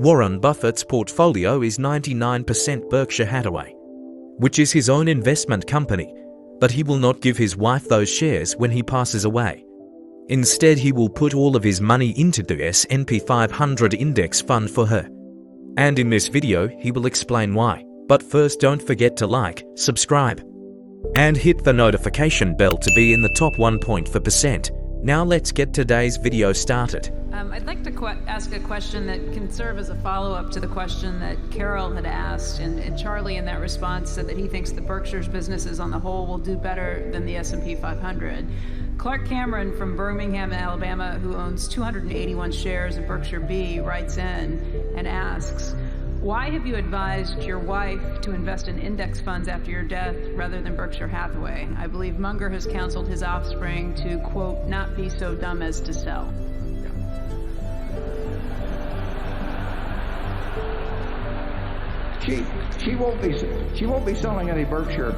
Warren Buffett's portfolio is 99% Berkshire Hathaway, which is his own investment company, but he will not give his wife those shares when he passes away. Instead, he will put all of his money into the S&P 500 index fund for her. And in this video, he will explain why. But first, don't forget to like, subscribe, and hit the notification bell to be in the top 1.4%. Now let's get today's video started. I'd like to ask a question that can serve as a follow-up to the question that Carol had asked, and Charlie in that response said that he thinks the Berkshire's businesses on the whole will do better than the S&P 500. Clark Cameron from Birmingham, Alabama, who owns 281 shares of Berkshire B, writes in and asks, why have you advised your wife to invest in index funds after your death rather than Berkshire Hathaway? I believe Munger has counseled his offspring to, quote, not be so dumb as to sell. She won't be selling any Berkshire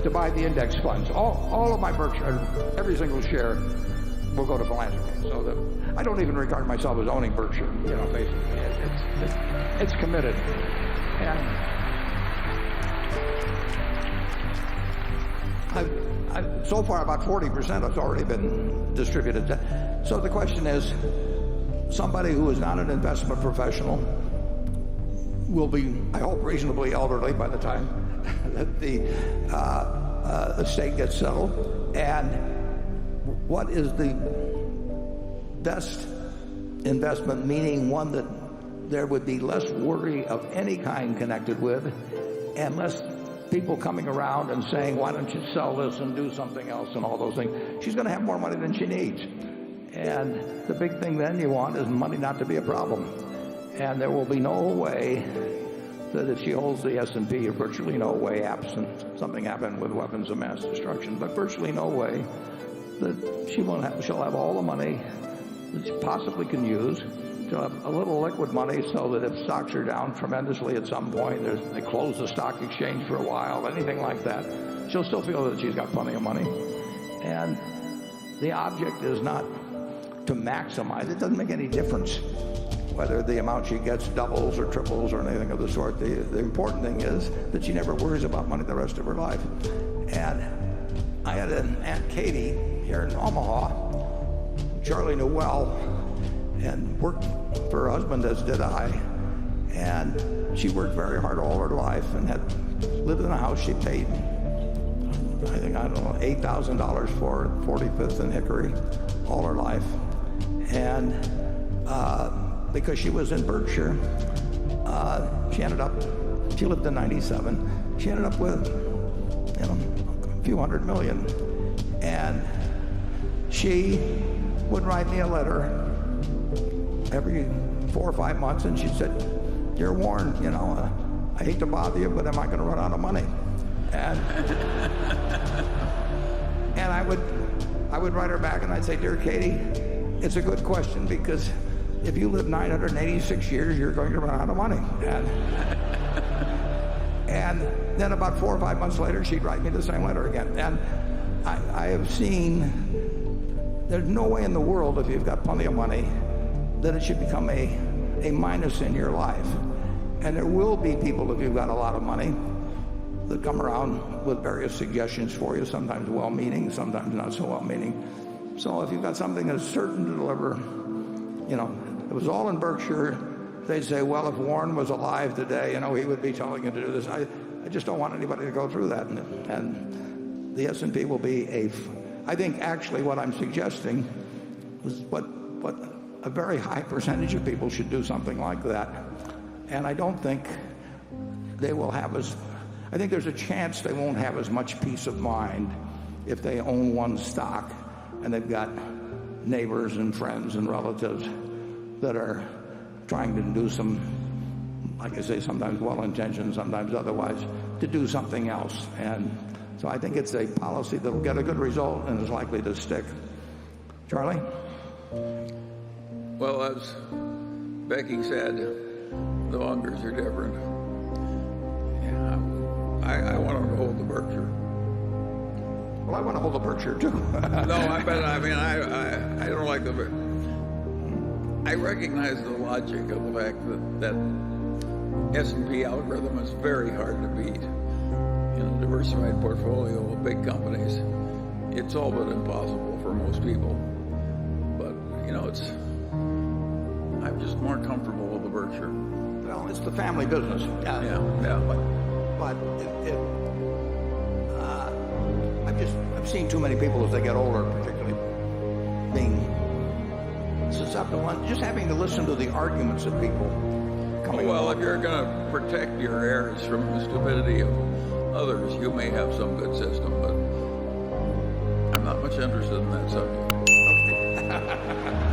to buy the index funds. All of my Berkshire, every single share will go to philanthropy. So that I don't even regard myself as owning Berkshire. You know, basically, it's committed. And I've so far about 40% has already been distributed. So the question is, somebody who is not an investment professional will be, I hope, reasonably elderly by the time that the estate gets settled. And what is the best investment, meaning one that there would be less worry of any kind connected with, and less people coming around and saying, why don't you sell this and do something else and all those things. She's going to have more money than she needs. And the big thing then you want is money not to be a problem. And there will be no way that if she holds the S&P, or virtually no way, absent something happened with weapons of mass destruction, but virtually no way that she'll have all the money that she possibly can use. She'll have a little liquid money so that if stocks are down tremendously at some point, they close the stock exchange for a while, anything like that, she'll still feel that she's got plenty of money. And the object is not to maximize. It doesn't make any difference whether the amount she gets doubles or triples or anything of the sort. The important thing is that she never worries about money the rest of her life. And I had an Aunt Katie here in Omaha, Charlie knew well, and worked for her husband, as did I. And she worked very hard all her life and had lived in a house she paid, I don't know, $8,000 for, 45th and Hickory, all her life. And because she was in Berkshire, she lived in 97. She ended up with, a few $100 million. And she would write me a letter every 4 or 5 months, and she said, "Dear Warren, I hate to bother you, but am I going to run out of money?" And and I would write her back, and I'd say, "Dear Katie, it's a good question, because if you live 986 years, you're going to run out of money." And then about 4 or 5 months later, she'd write me the same letter again. And I have seen, there's no way in the world, if you've got plenty of money, that it should become a minus in your life. And there will be people, if you've got a lot of money, that come around with various suggestions for you, sometimes well-meaning, sometimes not so well-meaning. So if you've got something that's certain to deliver, it was all in Berkshire, they'd say, well, if Warren was alive today, he would be telling you to do this. I just don't want anybody to go through that. And the S&P will be I think actually what I'm suggesting is what a very high percentage of people should do something like that. And I don't think they will have I think there's a chance they won't have as much peace of mind if they own one stock and they've got neighbors and friends and relatives that are trying to do some, like I say, sometimes well-intentioned, sometimes otherwise, to do something else. And so I think it's a policy that will get a good result and is likely to stick. Charlie? Well, as Becky said, the Mungers are different. I want to hold the Berkshire. Well, I want to hold the Berkshire too. No, I don't like the. I recognize the logic of the fact that S&P algorithm is very hard to beat. In a diversified portfolio of big companies, it's all but impossible for most people. But, I'm just more comfortable with the Berkshire. Well, it's the family business. Yeah. But I've seen too many people as they get older, particularly being susceptible, and just having to listen to the arguments of people coming Well, along. if you're going to protect your heirs from the stupidity of others, you may have some good system, but I'm not much interested in that subject. Okay.